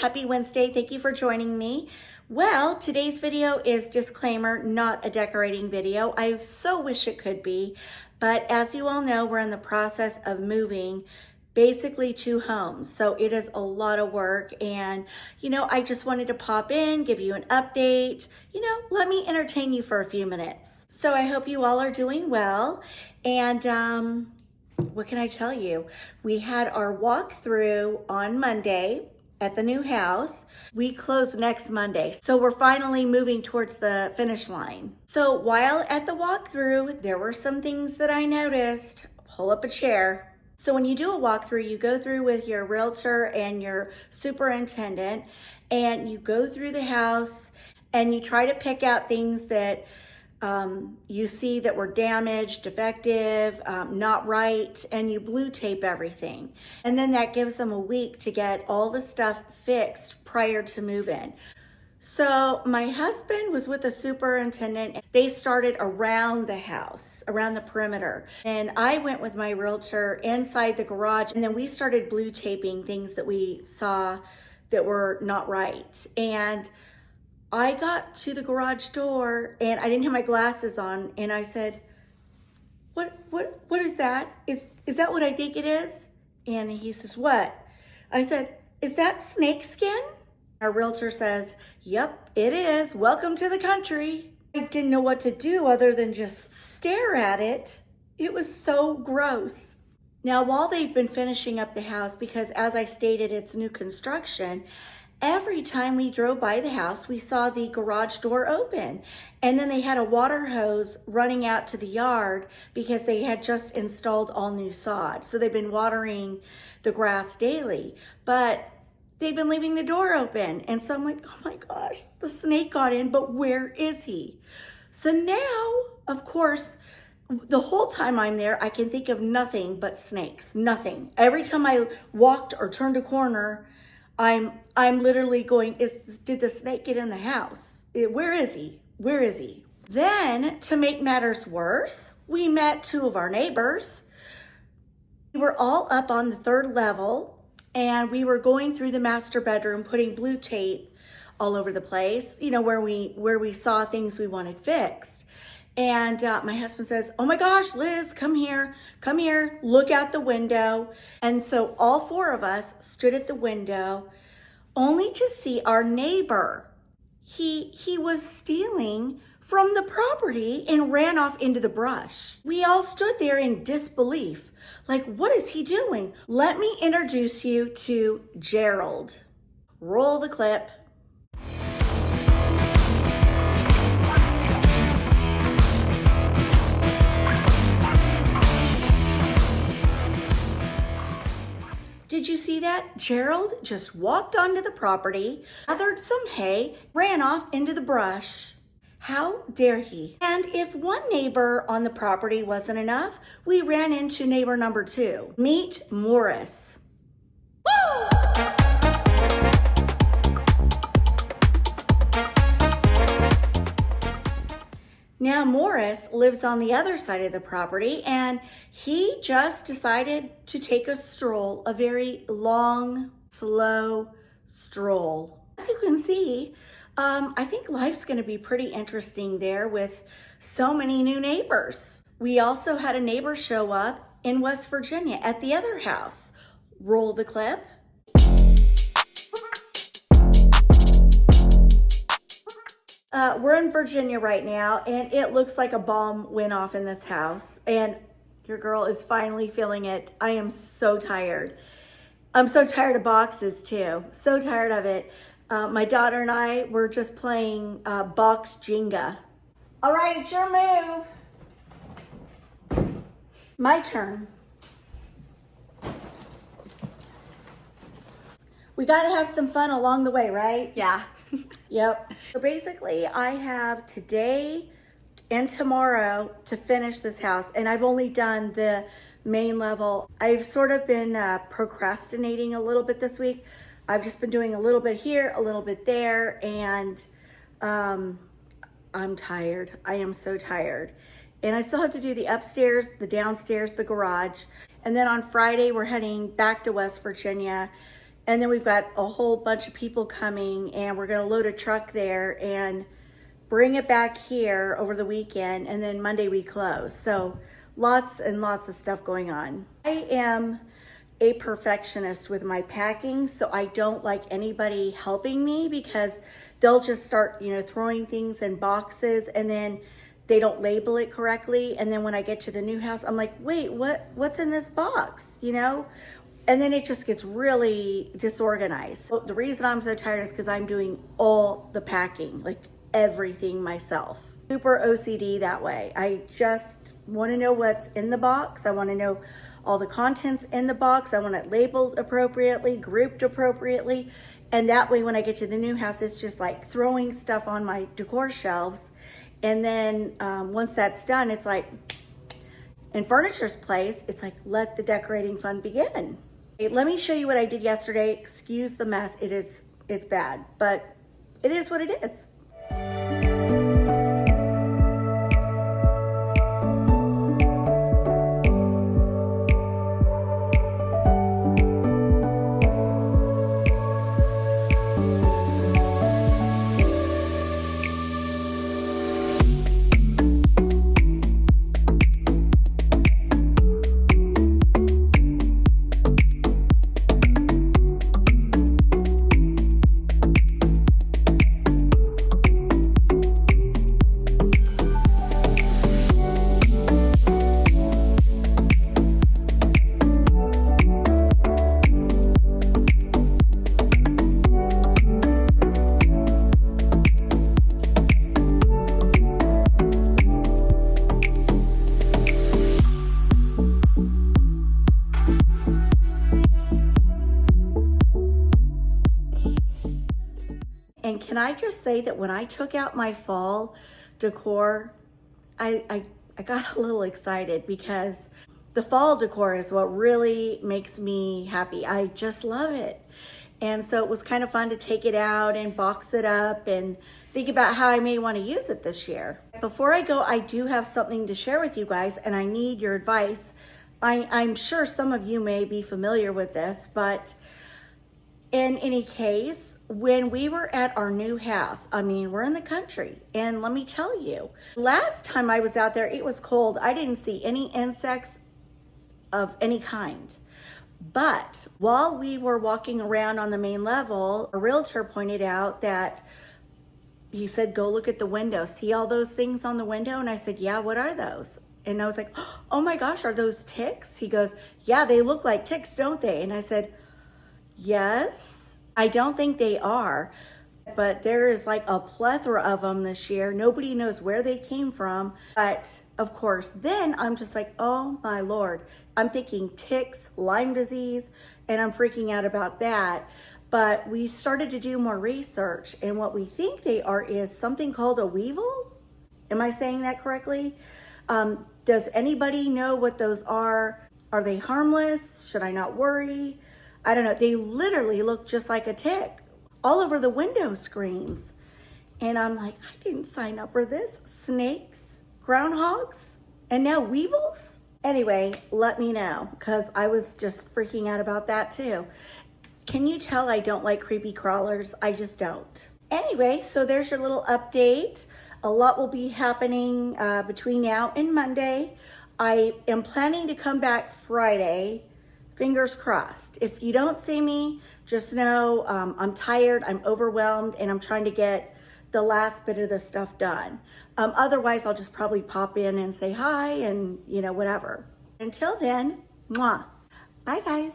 Happy Wednesday. Thank you for joining me. Well, today's video is disclaimer, not a decorating video. I so wish it could be, but as you all know, we're in the process of moving basically 2 homes. So it is a lot of work, and I just wanted to pop in, give you an update, let me entertain you for a few minutes. So I hope you all are doing well, and what can I tell you? We had our walkthrough on Monday at the new house. We close next Monday, so we're finally moving towards the finish line. So while at the walkthrough, there were some things that I noticed. Pull up a chair. So when you do a walkthrough, you go through with your realtor and your superintendent, and you go through the house and you try to pick out things that you see that were damaged, defective, not right, and you blue tape everything. And then that gives them a week to get all the stuff fixed prior to move-in. So my husband was with the superintendent. They started around the house, around the perimeter. And I went with my realtor inside the garage, and then we started blue taping things that we saw that were not right. And I got to the garage door and I didn't have my glasses on, and I said, what is that? Is that what I think it is? And he says, what? I said, is that snake skin? Our realtor says, yep, it is. Welcome to the country. I didn't know what to do other than just stare at it. It was so gross. Now, while they've been finishing up the house, because as I stated, it's new construction, every time we drove by the house, we saw the garage door open. And then they had a water hose running out to the yard because they had just installed all new sod. So they've been watering the grass daily, but they've been leaving the door open. And so I'm like, oh my gosh, the snake got in, but where is he? So now, of course, the whole time I'm there, I can think of nothing but snakes, nothing. Every time I walked or turned a corner, I'm literally going, did the snake get in the house? Where is he? Where is he? Then, to make matters worse, we met 2 of our neighbors. We were all up on the 3rd level, and we were going through the master bedroom, putting blue tape all over the place, where we saw things we wanted fixed. And my husband says, oh my gosh, Liz, come here, look out the window. And so all 4 of us stood at the window only to see our neighbor. He was stealing from the property and ran off into the brush. We all stood there in disbelief. Like, what is he doing? Let me introduce you to Gerald. Roll the clip. Did you see that? Gerald just walked onto the property, gathered some hay, ran off into the brush. How dare he? And if one neighbor on the property wasn't enough, we ran into neighbor number 2. Meet Morris. Woo! Now Morris lives on the other side of the property, and he just decided to take a stroll, a very long, slow stroll. As you can see, I think life's going to be pretty interesting there with so many new neighbors. We also had a neighbor show up in West Virginia at the other house. Roll the clip. We're in Virginia right now, and it looks like a bomb went off in this house, and your girl is finally feeling it. I am so tired. I'm so tired of boxes too. So tired of it. My daughter and I were just playing box Jenga. All right, it's your move. My turn. We got to have some fun along the way, right? Yeah. Yep. So basically, I have today and tomorrow to finish this house, and I've only done the main level. I've sort of been procrastinating a little bit this week. I've just been doing a little bit here, a little bit there, and I'm tired. I am so tired. And I still have to do the upstairs, the downstairs, the garage. And then on Friday, we're heading back to West Virginia. And then we've got a whole bunch of people coming, and we're gonna load a truck there and bring it back here over the weekend, and then Monday we close. So lots and lots of stuff going on. I am a perfectionist with my packing, so I don't like anybody helping me because they'll just start, throwing things in boxes, and then they don't label it correctly. And then when I get to the new house, I'm like, wait, what's in this box, And then it just gets really disorganized. So the reason I'm so tired is because I'm doing all the packing, like everything myself. Super OCD that way. I just want to know what's in the box. I want to know all the contents in the box. I want it labeled appropriately, grouped appropriately. And that way when I get to the new house, it's just like throwing stuff on my decor shelves. And then once that's done, it's like, in furniture's place, it's like, let the decorating fun begin. Hey, let me show you what I did yesterday. Excuse the mess. It's bad, but it is what it is. And can I just say that when I took out my fall decor, I got a little excited because the fall decor is what really makes me happy. I just love it. And so it was kind of fun to take it out and box it up and think about how I may want to use it this year. Before I go, I do have something to share with you guys, and I need your advice. I'm sure some of you may be familiar with this, but in any case, when we were at our new house, we're in the country, and let me tell you, last time I was out there, it was cold. I didn't see any insects of any kind. But while we were walking around on the main level, a realtor pointed out that he said, go look at the window. See all those things on the window? And I said, yeah, what are those? And I was like, oh my gosh, are those ticks? He goes, yeah, they look like ticks, don't they? And I said, yes, I don't think they are, but there is like a plethora of them this year. Nobody knows where they came from. But of course, then I'm just like, oh my Lord, I'm thinking ticks, Lyme disease, and I'm freaking out about that. But we started to do more research, and what we think they are is something called a weevil. Am I saying that correctly? Does anybody know what those are? Are they harmless? Should I not worry? I don't know. They literally look just like a tick all over the window screens. And I'm like, I didn't sign up for this. Snakes, groundhogs, and now weevils? Anyway, let me know, because I was just freaking out about that too. Can you tell I don't like creepy crawlers? I just don't. Anyway, so there's your little update. A lot will be happening between now and Monday. I am planning to come back Friday. Fingers crossed. If you don't see me, just know I'm tired, I'm overwhelmed, and I'm trying to get the last bit of the stuff done. Otherwise, I'll just probably pop in and say hi and, whatever. Until then, mwah. Bye, guys.